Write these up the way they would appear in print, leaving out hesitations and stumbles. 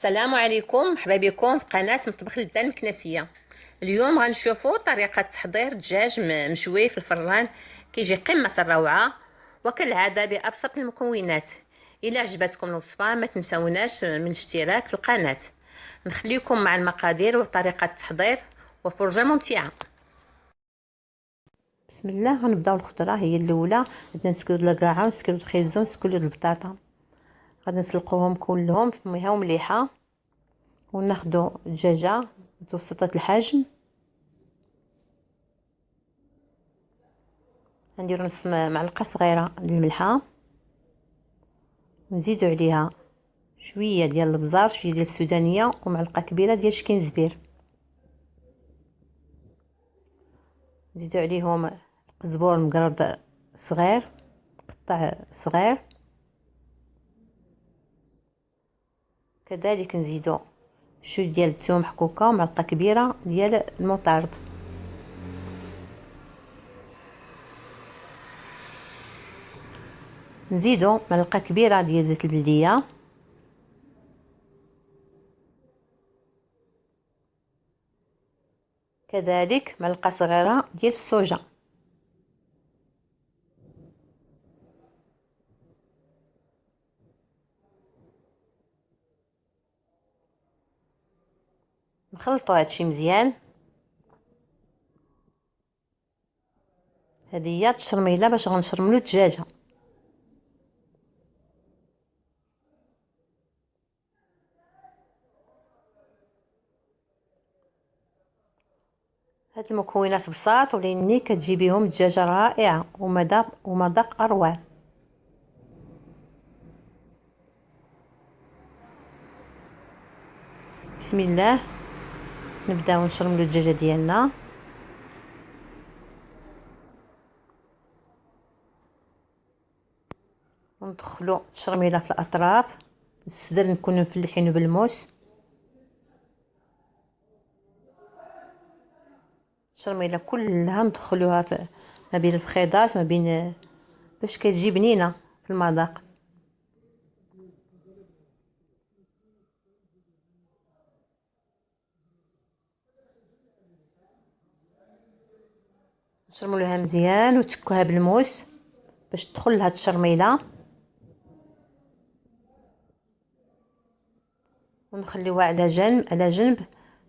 السلام عليكم، مرحبا بكم في قناة مطبخ الدار المكنسية. اليوم غنشوفوا طريقة تحضير دجاج مشوي في الفران، كيجي قمة الروعة وكالعادة بأبسط المكونات. إلا عجبتكم الوصفة ما تنسوناش من الاشتراك في القناة. نخليكم مع المقادير وطريقة التحضير وفرجة ممتعة. بسم الله، غنبداو الخضرة هي الأولى. بدنا نسكلو الكراعة ونسكلو الخيزو ونسكلو البطاطا. غادي نسلقوهم كلهم في ميها مليحة، وناخدو دجاجة متوسطة الحجم. غنديرو نص معلقة صغيرة ديال الملحة، ونزيدو عليها شوية ديال البزار، شوية ديال السودانية، ومعلقة كبيرة ديال شكينزبير. نزيدو عليهم القزبور مقرض صغير، قطع صغير. كذلك نزيدو شوية ديال الثوم محكوكة ومعلقة كبيرة ديال المطارد. نزيدو معلقة كبيرة ديال زيت البلدية، كذلك معلقة صغيرة ديال الصوجة. نخلطو هادشي مزيان. هذه هي التشرميله باش غنشرملو الدجاجه. هاد المكونات بساط وليني كتجي بهم دجاجه رائعه ومذاق اروع. بسم الله، نبداو نشرملو الدجاجه ديالنا. وندخلو التشرميله في الاطراف، الصدر نكونو مفلحينو بالموس. التشرميله كلها ندخلوها ما بين الفخيضات، ما بين باش كتجي بنينه في المذاق. نشرملوها مزيان وتكوها بالموس باش تدخل لها التشرميله، ونخليوها على جنب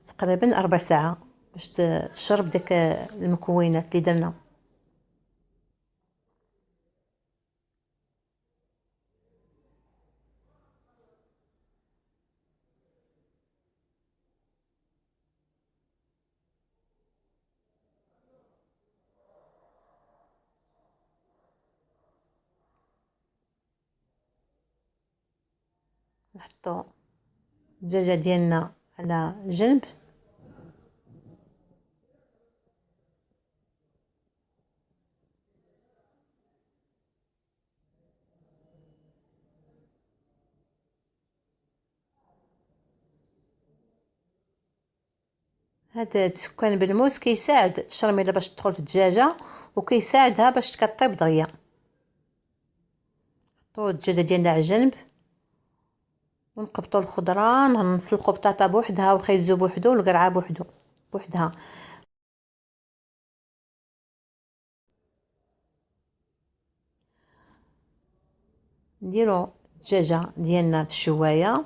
تقريبا 4 ساعة باش تشرب داك المكونات اللي درنا. نحطو الدجاجه ديالنا على جنب. هذا السكان بالموس كيساعد التشرميله باش تدخل في الدجاجه، وكيساعدها باش كطيب دغيا. نحطو الدجاجه ديالنا على جنب، ونقبطو الخضره. نسلقو بطاطا بوحدها، وخيزو بوحدو، والقرعه بوحدها. نديرو الدجاجه ديالنا في الشوايه،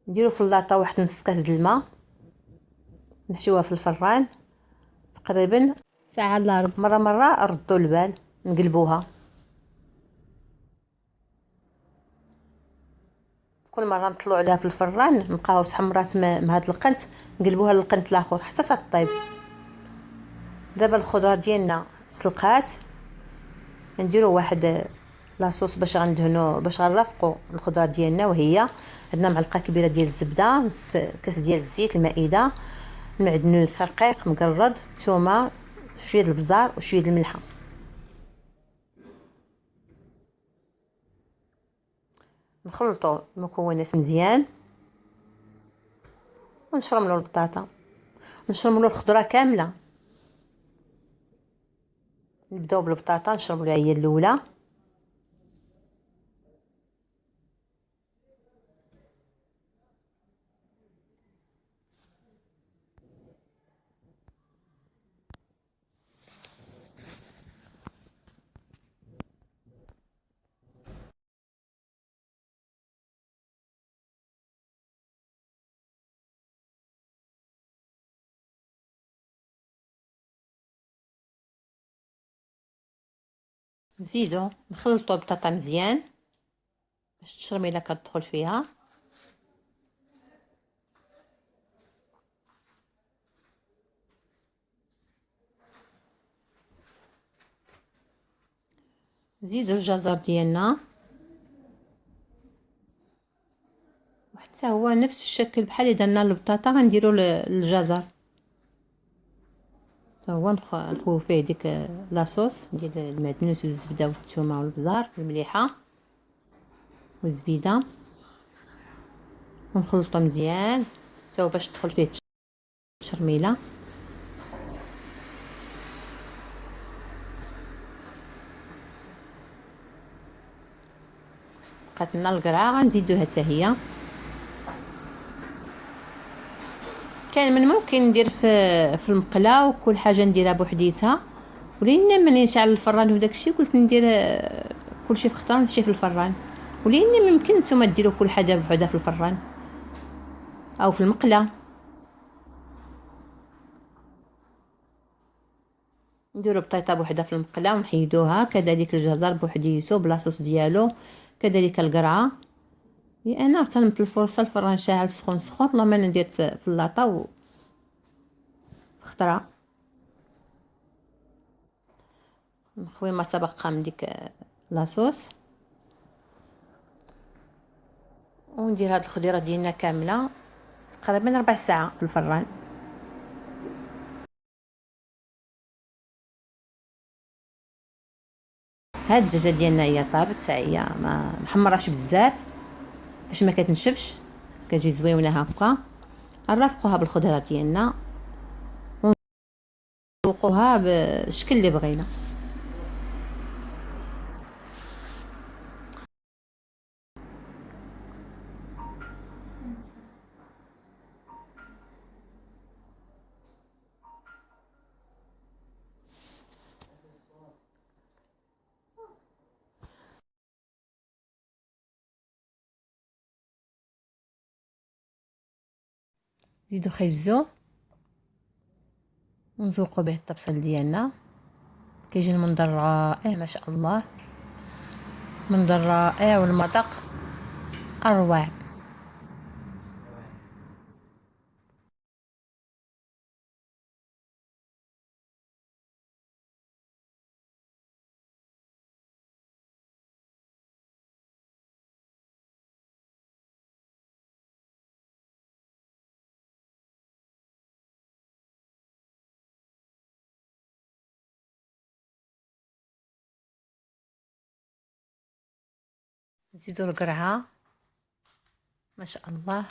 نديرو في اللاطه واحد نص كاس د الماء، نحشوها في الفران تقريبا ساعه الا ربع. مره نردو البال، نقلبوها. كل مره نطلعوا عليها في الفران نلقاو حمرات مع هاد القنت، نقلبوها للقنت الاخر حتى تطيب. دابا الخضره ديالنا سلقات، نديرو واحد لاصوص باش غندهنو باش غنرافقوا الخضره ديالنا، وهي عندنا معلقه كبيره ديال الزبده، نص كاس ديال الزيت المائده، المعدنوس رقيق مقرض، الثومه، شويه د البزار وشويه د الملحه. نخلطوا المكونات مزيان، ونشرملو البطاطا، نشرملو الخضره كامله. نبداو بالبطاطا نشرملوها هي الاولى. نزيدو نخلطو البطاطا مزيان باش التشرميله كتدخل فيها. نزيدو الجزر ديالنا وحتى هو نفس الشكل بحال اللي درنا البطاطا غنديرو الجزر، حتى هو نخويو فيه ديك لاصوص ديال المعدنوس والزبده والثومه والبزار والمليحه والزبيده، ونخلطو مزيان حتى هو باش تدخل فيه التشرميله. بقات لنا القرعه غنزيدوها حتى هي. كان من ممكن ندير في المقله وكل حاجه نديرها بوحديتها، ولين من نشعل الفران وداكشي قلت ندير كلشي في خطره نشي في الفران، ولين ممكن نتوما ديروا كل حاجه بوحدها في الفران او في المقله. نديروا بطيطه بوحدها في المقله ونحيدوها، كذلك الجزر بوحديتو بلاصوص ديالو، كذلك القرعه. انا غتنمت الفرصه الفران شاعل سخون سخون، والله ما ندير في اللاطه و في خطره. نخوي ما سبق من ديك لاصوص وندير هاد الخضيره ديالنا كامله تقريبا 4 ساعات في الفران. هاد الدجاجه ديالنا هي طابت، هي ما محمراش بزاف باش ما كتنشفش، كتجي زويونه هكا. نرافقوها بالخضره ديالنا ونذوقوها بالشكل اللي بغينا. نزيدو خيزو ونذوقو به الطبسل ديالنا، كيجي المنظر رائع ما شاء الله، منظر رائع والمذاق اروع. نزيدو القرعه ما شاء الله.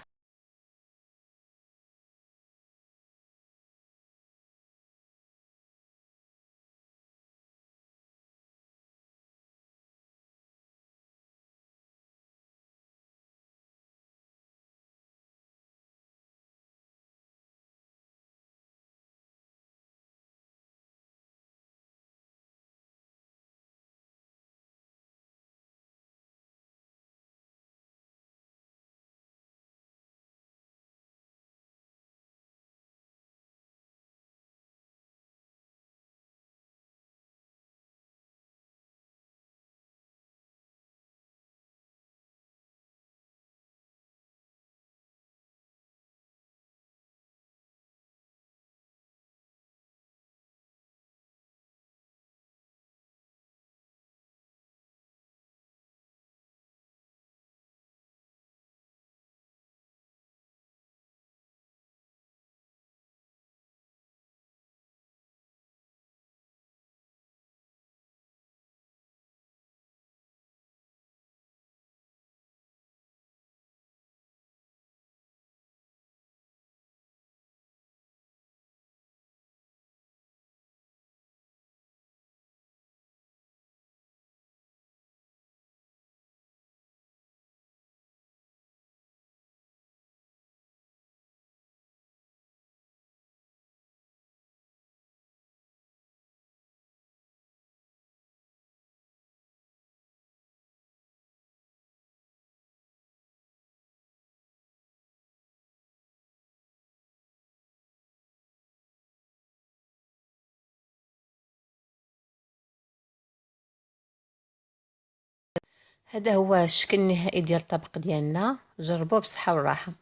هذا هو الشكل النهائي ديال الطبق ديالنا، جربوه بالصحه والراحه.